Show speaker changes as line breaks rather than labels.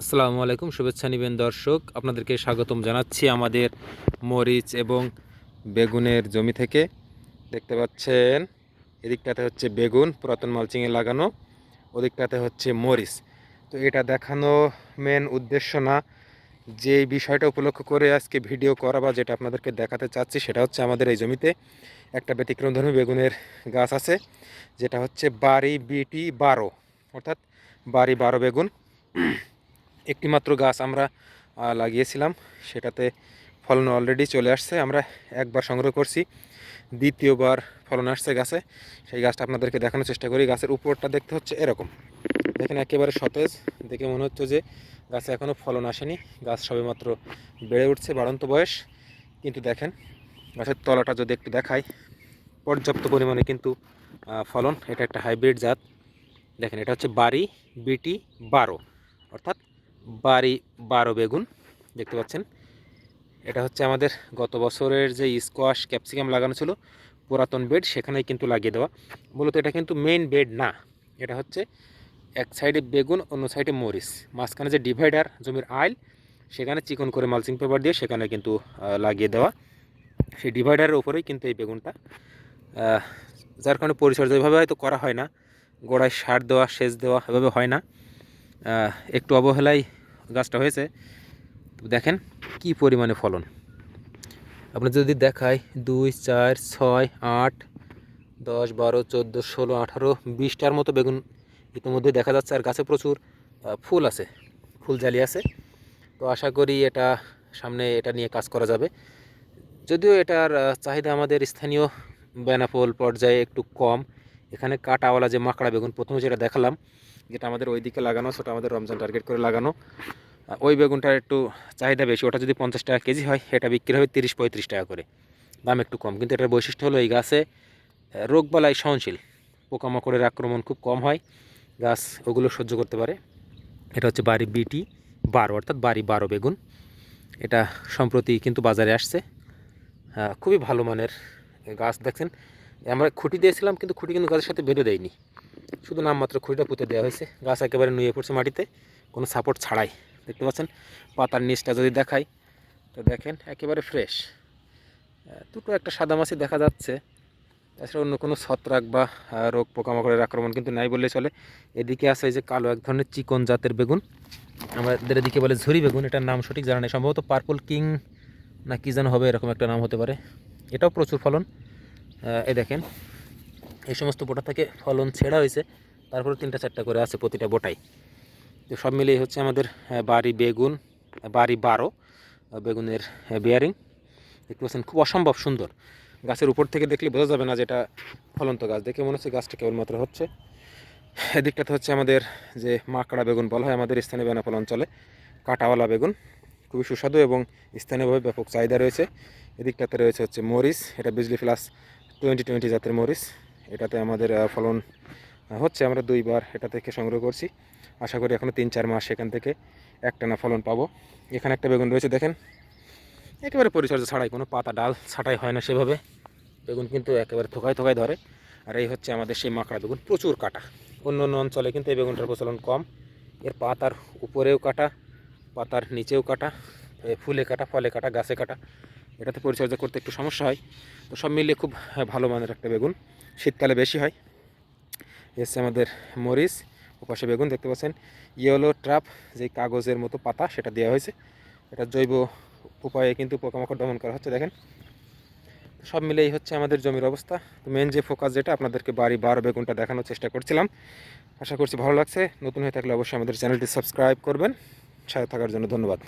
আসসালামু আলাইকুম, শুভেচ্ছা নিবেন দর্শক। আপনাদেরকে স্বাগতম জানাচ্ছি আমাদের মরিচ এবং বেগুনের জমি থেকে। দেখতে পাচ্ছেন এদিকটাতে হচ্ছে বেগুন পুরাতন মালচিংয়ে লাগানো, ওদিকটাতে হচ্ছে মরিচ। তো এটা দেখানো মেন উদ্দেশ্য না, যে বিষয়টা উপলক্ষ করে আজকে ভিডিও করা বা যেটা আপনাদেরকে দেখাতে চাচ্ছি সেটা হচ্ছে আমাদের এই জমিতে একটা ব্যতিক্রমধর্মী বেগুনের গাছ আছে, যেটা হচ্ছে বাড়ি BT12, অর্থাৎ বাড়ি 12 বেগুন। একটিমাত্র গাছ আমরা লাগিয়েছিলাম, সেটাতে ফলন অলরেডি চলে আসছে। আমরা একবার সংগ্রহ করছি, দ্বিতীয়বার ফলন আসছে গাছে। সেই গাছটা আপনাদেরকে দেখানোর চেষ্টা করি। গাছের উপরটা দেখতে হচ্ছে এরকম, দেখেন একেবারে সতেজ, দেখে মনে হচ্ছে যে গাছে এখনও ফলন আসেনি, গাছ সবেমাত্র বেড়ে উঠছে, বাড়ন্ত বয়স। কিন্তু দেখেন গাছের তলাটা যদি একটু দেখাই, পর্যাপ্ত পরিমাণে কিন্তু ফলন। এটা একটা হাইব্রিড জাত। দেখেন এটা হচ্ছে বাড়ি BT12, অর্থাৎ বাড়ি 12 বেগুন। দেখতে পাচ্ছেন এটা হচ্ছে আমাদের গত বছরের যে স্কোয়াশ ক্যাপসিকাম লাগানো ছিল পুরাতন বেড, সেখানেই কিন্তু লাগিয়ে দেওয়া। মূলত এটা কিন্তু মেইন বেড না, এটা হচ্ছে এক সাইডে বেগুন, অন্য সাইডে মরিচ, মাঝখানে যে ডিভাইডার জমির আইল, সেখানে চিকন করে মালচিং পেপার দিয়ে সেখানে কিন্তু লাগিয়ে দেওয়া। সেই ডিভাইডারের উপরেই কিন্তু এই বেগুনটা, যার কারণে পরিচর্যা এভাবে হয়তো করা হয় না, গোড়ায় সার দেওয়া, সেচ দেওয়া এভাবে হয় না, একটু অবহেলায় গাছটা হয়েছে। দেখেন কি পরিমাণে ফলন। আপনি যদি দেখায় 2, 4, 6, 8, 10, 12, 14, 16, 18, 20টার মতো বেগুন ইতিমধ্যে দেখা যাচ্ছে। আর গাছে প্রচুর ফুল আছে, ফুল জালি আছে। তো আশা করি এটা সামনে এটা নিয়ে কাজ করা যাবে। যদিও এটার চাহিদা আমাদের স্থানীয় বেনাপোল পর্যায়ে একটু কম। এখানে কাটাওয়ালা যে মাকড়া বেগুন প্রথমে যেটা দেখালাম, যেটা আমাদের ওইদিকে লাগানো, সেটা আমাদের রমজান টার্গেট করে লাগানো, ওই বেগুনটার একটু চাহিদা বেশি। ওটা যদি 50 টাকা কেজি হয়, এটা বিক্রি হবে 30-35 টাকা করে, দাম একটু কম। কিন্তু এটার বৈশিষ্ট্য হলো এই গাছে রোগবালাই সহনশীল, পোকামাকড়ের আক্রমণ খুব কম হয়, গাছ ওগুলো সহ্য করতে পারে। এটা হচ্ছে বাড়ি BT12, অর্থাৎ বাড়ি 12 বেগুন। এটা সম্প্রতি কিন্তু বাজারে আসছে, খুবই ভালো মানের গাছ। দেখছেন আমরা খুঁটি দিয়েছিলাম, কিন্তু খুঁটি কিন্তু গাছের সাথে বেঁধে দেয়নি, শুধু নামমাত্র খুঁটিটা পুঁতে দেওয়া হয়েছে। গাছ একেবারে নুয়ে পড়ছে মাটিতে, কোনো সাপোর্ট ছাড়াই। দেখতে পাচ্ছেন পাতার নিচটা যদি দেখাই, তো দেখেন একেবারে ফ্রেশ। দুটো একটা সাদামাছি দেখা যাচ্ছে, তাছাড়া অন্য কোনো ছত্রাক বা রোগ পোকামাকড়ের আক্রমণ কিন্তু নাই বললেই চলে। এদিকে আছে এই যে কালো এক ধরনের চিকন জাতের বেগুন, আমাদের এদিকে বলে ঝুরি বেগুন। এটার নাম সঠিক জানা নেই, সম্ভবত পার্পল কিং না কি যেন হবে, এরকম একটা নাম হতে পারে। এটাও প্রচুর ফলন। এই দেখেন এই সমস্ত বোটা থেকে ফলন ছেঁড়া হয়েছে, তারপরে 3-4টা করে আছে প্রতিটা বোটাই। তো সব মিলিয়ে হচ্ছে আমাদের বাড়ি বেগুন, বাড়ি 12 বেগুনের বেয়ারিং। দেখতে পাচ্ছেন খুব অসম্ভব সুন্দর। গাছের উপর থেকে দেখলে বোঝা যাবে না যেটা ফলন্ত গাছ, দেখে মনে হচ্ছে গাছটা কেবলমাত্র হচ্ছে। এদিকটাতে হচ্ছে আমাদের যে মাকড়া বেগুন বলা হয় আমাদের স্থানীয় বেনাপোল অঞ্চলে, কাঁটাওয়ালা বেগুন, খুবই সুস্বাদু এবং স্থানীয়ভাবে ব্যাপক চাহিদা রয়েছে। এদিকটাতে রয়েছে হচ্ছে মরিচ, এটা বিজলি প্লাস 2020 জাতের মরিচ। এটাতে আমাদের ফলন হচ্ছে, আমরা 2বার এটা থেকে সংগ্রহ করছি। আশা করি এখনও 3-4 মাস এখান থেকে একটানা ফলন পাবো। এখানে একটা বেগুন রয়েছে, দেখেন একেবারে পরিচর্যা ছাড়াই, কোনো পাতা ডাল ছাঁটাই হয় না সেভাবে, বেগুন কিন্তু একেবারে থোকায় থোকায় ধরে। আর এই হচ্ছে আমাদের সেই মাকড়া বেগুন, প্রচুর কাটা। অন্য অন্য অঞ্চলে কিন্তু এই বেগুনটার প্রচলন কম। এর পাতার উপরেও কাটা, পাতার নিচেও কাটা, ফুলে কাটা, ফলে কাটা, গাছে কাটা। এটাতে পরিচর্যা করতে একটু সমস্যা হয়। তো সব মিলিয়ে খুব ভালো মানের একটা বেগুন, শীতকালে বেশি হয়। এসছে আমাদের মরিচ, ওপাশে বেগুন দেখতে পাচ্ছেন। ইয়েলো ট্রাপ, যে কাগজের মতো পাতা, সেটা দেওয়া হয়েছে। এটা জৈব উপায়ে কিন্তু পোকামাকড় দমন করা হচ্ছে। দেখেন সব মিলেই হচ্ছে আমাদের জমির অবস্থা। তো মেন যে ফোকাস, যেটা আপনাদেরকে বাড়ি 12 বেগুনটা দেখানোর চেষ্টা করছিলাম, আশা করছি ভালো লাগছে। নতুন হয়ে থাকলে অবশ্যই আমাদের চ্যানেলটি সাবস্ক্রাইব করবেন। সাথে থাকার জন্য ধন্যবাদ।